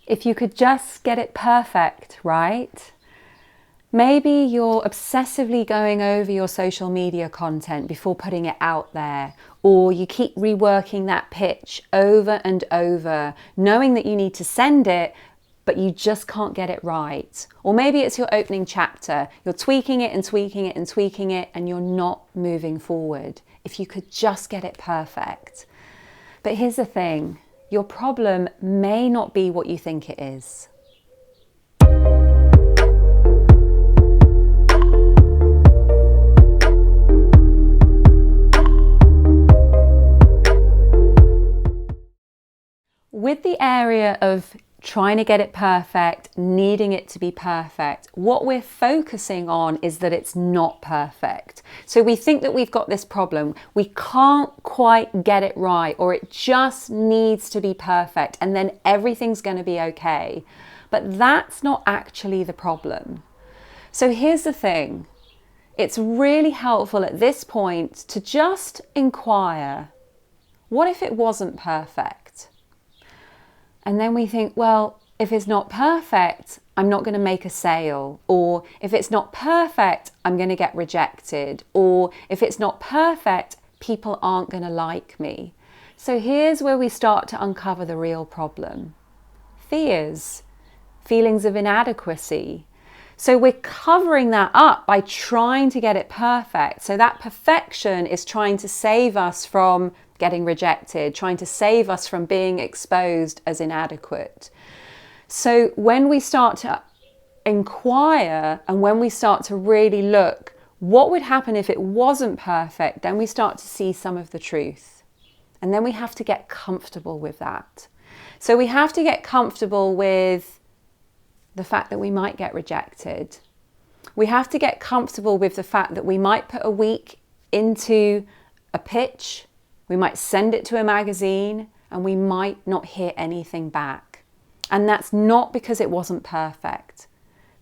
If you could just get it perfect, right? Maybe you're obsessively going over your social media content before putting it out there, or you keep reworking that pitch over and over, knowing that you need to send it, but you just can't get it right. Or maybe it's your opening chapter. You're tweaking it and tweaking it and tweaking it, and you're not moving forward. If you could just get it perfect. But here's the thing, your problem may not be what you think it is. With the area of trying to get it perfect, needing it to be perfect, what we're focusing on is that it's not perfect. So we think that we've got this problem, we can't quite get it right, or it just needs to be perfect, and then everything's going to be okay. But that's not actually the problem. So here's the thing, it's really helpful at this point to just inquire, what if it wasn't perfect? And then we think, well, if it's not perfect, I'm not going to make a sale. Or if it's not perfect, I'm going to get rejected. Or if it's not perfect, people aren't going to like me. So here's where we start to uncover the real problem. Fears, feelings of inadequacy. So we're covering that up by trying to get it perfect. So that perfection is trying to save us from getting rejected, trying to save us from being exposed as inadequate. So when we start to inquire and when we start to really look, what would happen if it wasn't perfect? Then we start to see some of the truth. And then we have to get comfortable with that. So we have to get comfortable with the fact that we might get rejected. We have to get comfortable with the fact that we might put a week into a pitch, we might send it to a magazine, and we might not hear anything back. And that's not because it wasn't perfect,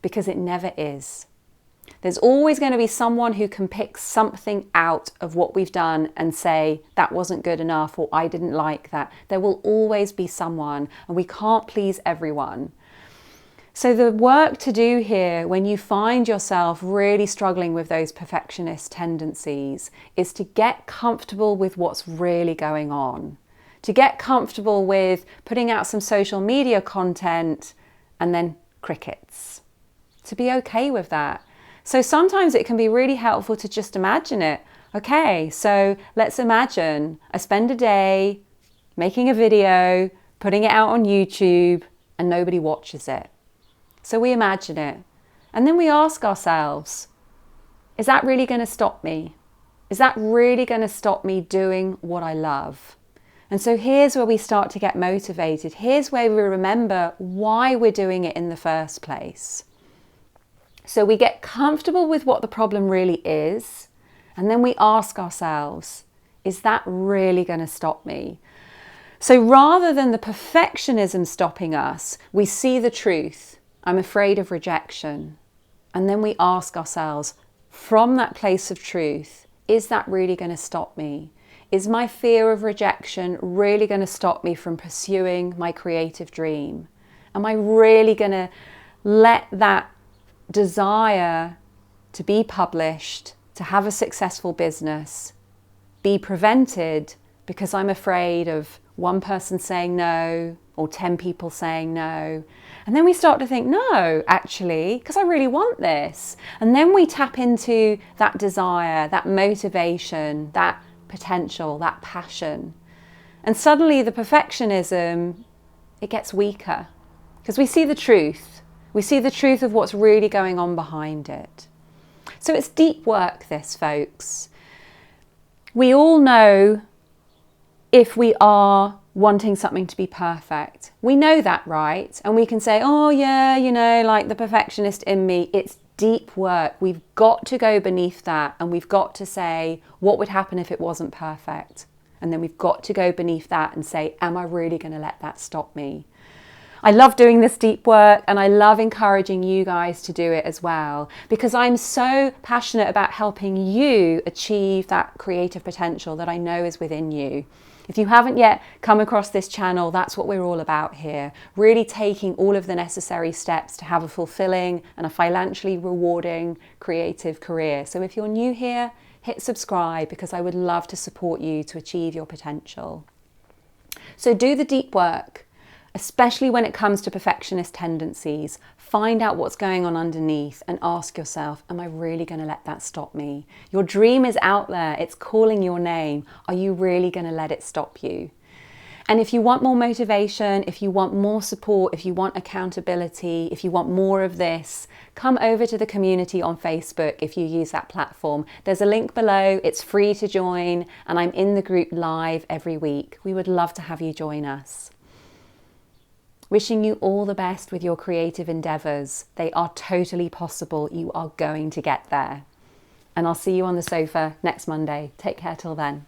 because it never is. There's always going to be someone who can pick something out of what we've done and say, that wasn't good enough, or I didn't like that. There will always be someone, and we can't please everyone. So the work to do here when you find yourself really struggling with those perfectionist tendencies is to get comfortable with what's really going on. To get comfortable with putting out some social media content and then crickets. To be okay with that. So sometimes it can be really helpful to just imagine it. Okay, so let's imagine I spend a day making a video, putting it out on YouTube, and nobody watches it. So we imagine it, and then we ask ourselves, is that really going to stop me? Is that really going to stop me doing what I love? And so here's where we start to get motivated. Here's where we remember why we're doing it in the first place. So we get comfortable with what the problem really is, and then we ask ourselves, is that really going to stop me? So rather than the perfectionism stopping us, we see the truth. I'm afraid of rejection. And then we ask ourselves, from that place of truth, is that really going to stop me? Is my fear of rejection really going to stop me from pursuing my creative dream? Am I really going to let that desire to be published, to have a successful business, be prevented because I'm afraid of one person saying no or 10 people saying no? And then we start to think, no, actually, because I really want this. And then we tap into that desire, that motivation, that potential, that passion. And suddenly the perfectionism, it gets weaker because we see the truth. We see the truth of what's really going on behind it. So it's deep work, this, folks. We all know if we are wanting something to be perfect. We know that, right? And we can say, oh yeah, you know, like the perfectionist in me. It's deep work. We've got to go beneath that, and we've got to say, what would happen if it wasn't perfect? And then we've got to go beneath that and say, am I really going to let that stop me? I love doing this deep work, and I love encouraging you guys to do it as well, because I'm so passionate about helping you achieve that creative potential that I know is within you. If you haven't yet come across this channel, that's what we're all about here. Really taking all of the necessary steps to have a fulfilling and a financially rewarding creative career. So if you're new here, hit subscribe because I would love to support you to achieve your potential. So do the deep work, especially when it comes to perfectionist tendencies. Find out what's going on underneath and ask yourself, am I really going to let that stop me? Your dream is out there. It's calling your name. Are you really going to let it stop you? And if you want more motivation, if you want more support, if you want accountability, if you want more of this, come over to the community on Facebook if you use that platform. There's a link below. It's free to join, and I'm in the group live every week. We would love to have you join us. Wishing you all the best with your creative endeavours. They are totally possible. You are going to get there. And I'll see you on the sofa next Monday. Take care till then.